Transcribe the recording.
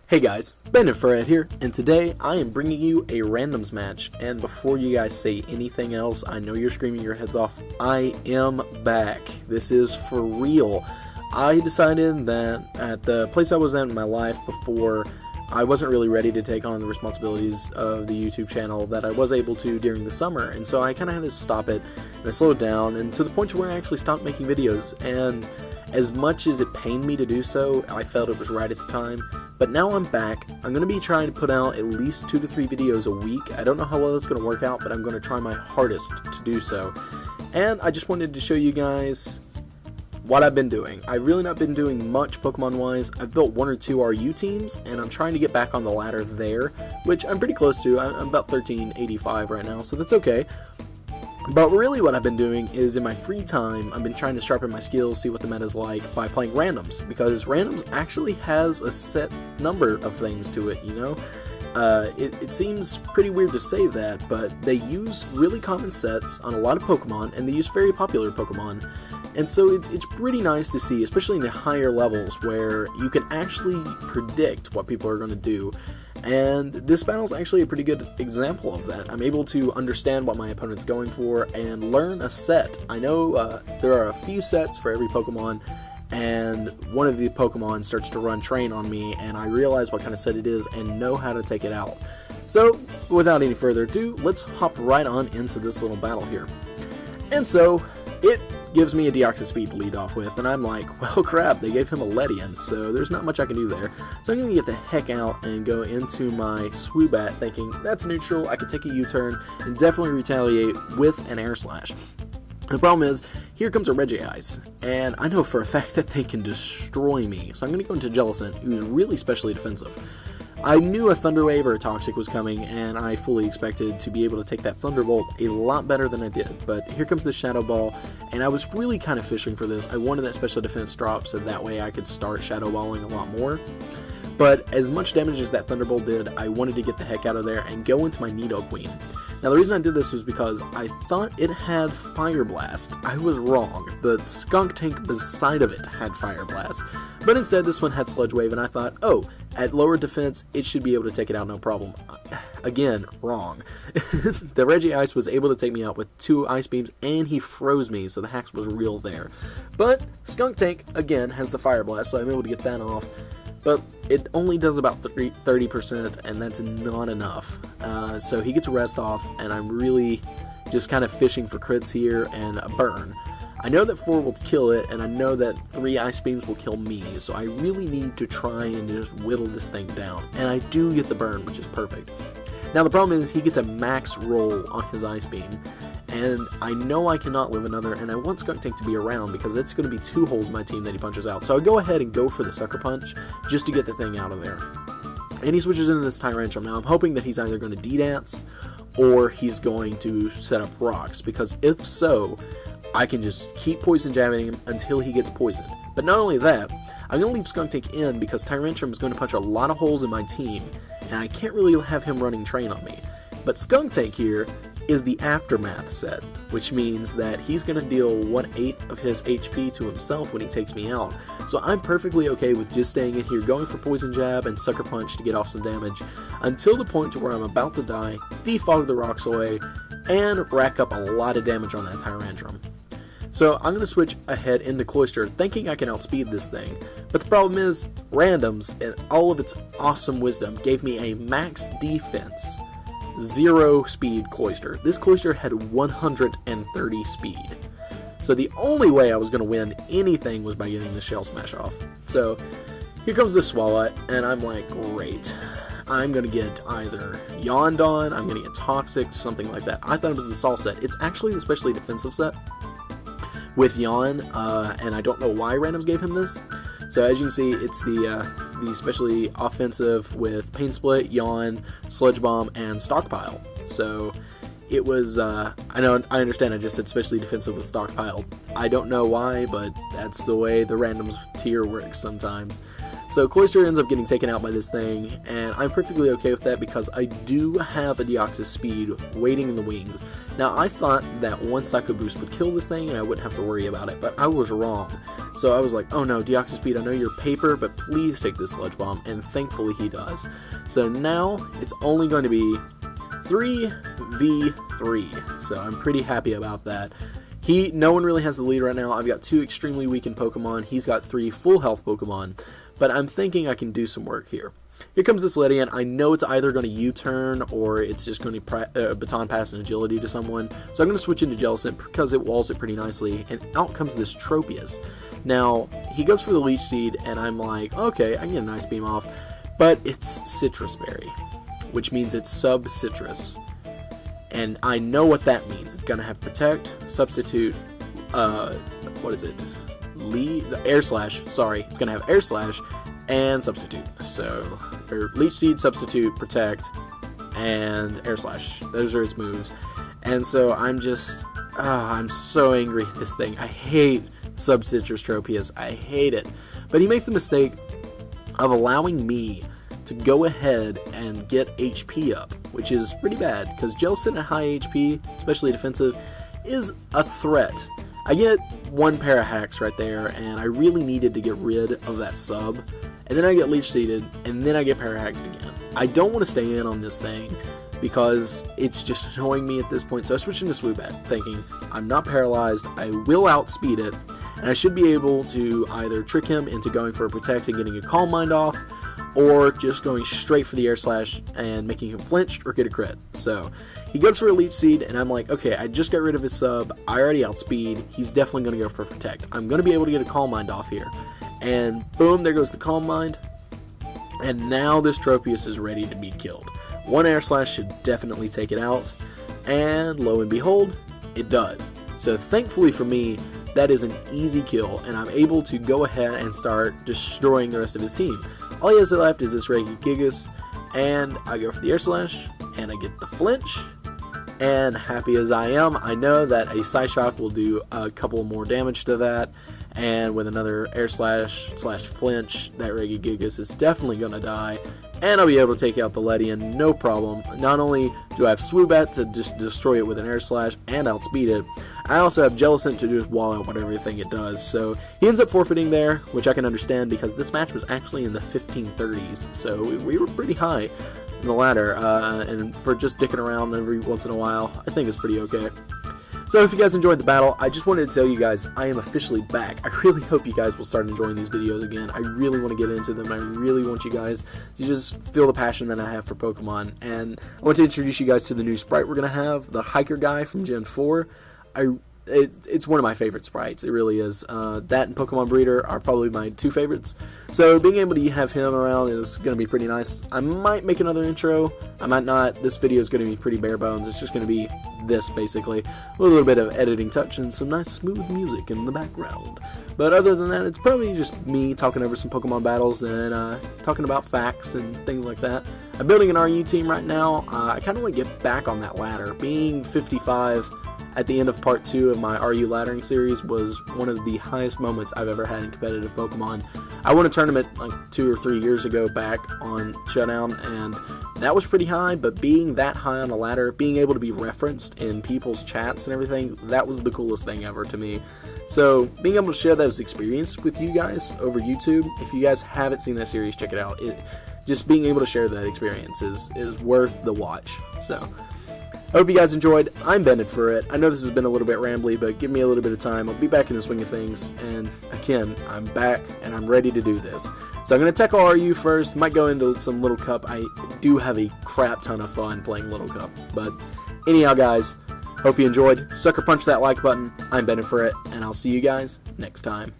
Hey guys, BandedFurret here, and today I am bringing you a randoms match, and before you guys say anything else, I know you're screaming your heads off, I am back. This is for real. I decided that at the place I was in my life before, I wasn't really ready to take on the responsibilities of the YouTube channel that I was able to during the summer, and so I kind of had to stop it, and I slowed down, and to the point where I actually stopped making videos, and as much as it pained me to do so, I felt it was right at the time. But now I'm back. I'm going to be trying to put out at least 2 to 3 videos a week. I don't know how well that's going to work out, but I'm going to try my hardest to do so. And I just wanted to show you guys what I've been doing. I've really not been doing much Pokemon-wise. I've built 1 or 2 RU teams, and I'm trying to get back on the ladder there, which I'm pretty close to. I'm about 1385 right now, so that's okay. But really what I've been doing is in my free time, I've been trying to sharpen my skills, see what the meta's like by playing randoms, because randoms actually has a set number of things to it, you know? It seems pretty weird to say that, but they use really common sets on a lot of Pokemon, and they use very popular Pokemon. And so it's pretty nice to see, especially in the higher levels, where you can actually predict what people are going to do. And this battle is actually a pretty good example of that. I'm able to understand what my opponent's going for and learn a set. I know there are a few sets for every Pokemon, and one of the Pokemon starts to run train on me, and I realize what kind of set it is and know how to take it out. So, without any further ado, let's hop right on into this little battle here. And so, it gives me a Deoxys Speed to lead off with, and I'm like, well crap, they gave him a Ledian, so there's not much I can do there. So I'm going to get the heck out and go into my Swoobat thinking, that's neutral, I can take a U-turn, and definitely retaliate with an Air Slash. The problem is, here comes a Regice, and I know for a fact that they can destroy me, so I'm going to go into Jellicent, who's really specially defensive. I knew a Thunder Wave or a Toxic was coming, and I fully expected to be able to take that Thunderbolt a lot better than I did. But here comes the Shadow Ball, and I was really kind of fishing for this. I wanted that special defense drop so that way I could start Shadow Balling a lot more. But as much damage as that Thunderbolt did, I wanted to get the heck out of there and go into my Nidoqueen. Now the reason I did this was because I thought it had Fire Blast. I was wrong. The Skunk Tank beside of it had Fire Blast. But instead this one had Sludge Wave, and I thought, oh, at lower defense it should be able to take it out no problem. Again, wrong. The Regice was able to take me out with 2 Ice Beams, and he froze me, so the hacks was real there. But Skunk Tank, again, has the Fire Blast, so I'm able to get that off. But it only does about 30%, and that's not enough. So he gets a rest off, and I'm really just kind of fishing for crits here and a burn. I know that 4 will kill it, and I know that 3 Ice Beams will kill me, so I really need to try and just whittle this thing down. And I do get the burn, which is perfect. Now the problem is he gets a max roll on his Ice Beam, and I know I cannot live another, and I want Skunk Tank to be around because it's going to be 2 holes in my team that he punches out. So I go ahead and go for the Sucker Punch just to get the thing out of there. And he switches into this Tyrantrum. Now I'm hoping that he's either going to D-Dance or he's going to set up rocks, because if so, I can just keep poison jabbing him until he gets poisoned. But not only that, I'm going to leave Skunk Tank in because Tyrantrum is going to punch a lot of holes in my team, and I can't really have him running train on me. But Skunk Tank here is the Aftermath set, which means that he's going to deal 1/8 of his HP to himself when he takes me out. So I'm perfectly okay with just staying in here, going for Poison Jab and Sucker Punch to get off some damage, until the point to where I'm about to die, defog the rocks away, and rack up a lot of damage on that Tyrantrum. So I'm going to switch ahead into Cloyster, thinking I can outspeed this thing. But the problem is, randoms, and all of its awesome wisdom, gave me a max defense 0 speed Cloyster. This Cloyster had 130 speed. So the only way I was going to win anything was by getting the Shell Smash off. So here comes the Swalot, and I'm like, great. I'm going to get either Yondon, I'm going to get Toxic, something like that. I thought it was the Sol set. It's actually the specially defensive set with Yawn, and I don't know why randoms gave him this. So as you can see, it's the specially offensive with Pain Split, Yawn, Sludge Bomb, and Stockpile. So it was, I understand I just said specially defensive with Stockpile. I don't know why, but that's the way the randoms tier works sometimes. So Cloyster ends up getting taken out by this thing, and I'm perfectly okay with that because I do have a Deoxys Speed waiting in the wings. Now, I thought that one Psycho Boost would kill this thing and I wouldn't have to worry about it, but I was wrong. So I was like, oh no, Deoxys Speed, I know you're paper, but please take this Sludge Bomb, and thankfully he does. So now, it's only going to be 3v3, so I'm pretty happy about that. No one really has the lead right now. I've got 2 extremely weakened Pokemon. He's got 3 full health Pokemon, but I'm thinking I can do some work here. Here comes this Ledian. I know it's either going to U-turn or it's just going to Baton Pass and Agility to someone, so I'm going to switch into Jellicent because it walls it pretty nicely, and out comes this Tropius. Now, he goes for the Leech Seed, and I'm like, okay, I can get a nice Beam off, but it's Citrus Berry, which means it's sub-Citrus. And I know what that means. It's going to have Protect, Substitute, what is it? Air Slash, sorry. It's going to have Air Slash and Substitute. So, Leech Seed, Substitute, Protect, and Air Slash. Those are its moves. And so I'm just, I'm so angry at this thing. I hate Sub-Citrus Tropius. I hate it. But he makes the mistake of allowing me to go ahead and get HP up, which is pretty bad, because Jellicent at high HP, especially defensive, is a threat. I get 1 pair of hacks right there, and I really needed to get rid of that sub, and then I get Leech Seeded, and then I get Parahaxed again. I don't want to stay in on this thing, because it's just annoying me at this point, so I switched into Swoobat, thinking, I'm not paralyzed, I will outspeed it, and I should be able to either trick him into going for a Protect and getting a Calm Mind off, or just going straight for the Air Slash and making him flinch or get a crit. So he goes for a Leech Seed, and I'm like, okay, I just got rid of his sub, I already outspeed, he's definitely going to go for Protect. I'm going to be able to get a Calm Mind off here. And boom, there goes the Calm Mind. And now this Tropius is ready to be killed. 1 Air Slash should definitely take it out, and lo and behold, it does. So thankfully for me, that is an easy kill, and I'm able to go ahead and start destroying the rest of his team. All he has left is this Regigigas, and I go for the Air Slash, and I get the flinch, and happy as I am, I know that a Psyshock will do a couple more damage to that, and with another Air Slash / flinch, that Regigigas is definitely going to die, and I'll be able to take out the Ledian, no problem. Not only do I have Swoobat to just destroy it with an Air Slash and outspeed it, I also have Jellicent to just wall out whatever thing it does. So he ends up forfeiting there, which I can understand because this match was actually in the 1530s, so we were pretty high in the ladder, and for just dicking around every once in a while, I think it's pretty okay. So if you guys enjoyed the battle, I just wanted to tell you guys I am officially back. I really hope you guys will start enjoying these videos again. I really want to get into them. I really want you guys to just feel the passion that I have for Pokemon. And I want to introduce you guys to the new sprite we're going to have, the Hiker guy from Gen 4. It's one of my favorite sprites. It really is. That and Pokemon Breeder are probably my 2 favorites. So being able to have him around is going to be pretty nice. I might make another intro. I might not. This video is going to be pretty bare bones. It's just going to be this, basically. With a little bit of editing touch and some nice smooth music in the background. But other than that, it's probably just me talking over some Pokemon battles and talking about facts and things like that. I'm building an RU team right now. I kind of want to get back on that ladder. Being 55 at the end of part 2 of my RU laddering series was one of the highest moments I've ever had in competitive Pokemon. I won a tournament like 2 or 3 years ago back on Showdown, and that was pretty high, but being that high on a ladder, being able to be referenced in people's chats and everything, that was the coolest thing ever to me. So being able to share those experiences with you guys over YouTube, if you guys haven't seen that series, check it out. Just being able to share that experience is worth the watch. So I hope you guys enjoyed. I'm BandedFurret. I know this has been a little bit rambly, but give me a little bit of time. I'll be back in the swing of things, and again, I'm back, and I'm ready to do this. So I'm going to tackle RU first, might go into some Little Cup. I do have a crap ton of fun playing Little Cup, but anyhow, guys, hope you enjoyed. Sucker punch that like button. I'm BandedFurret, and I'll see you guys next time.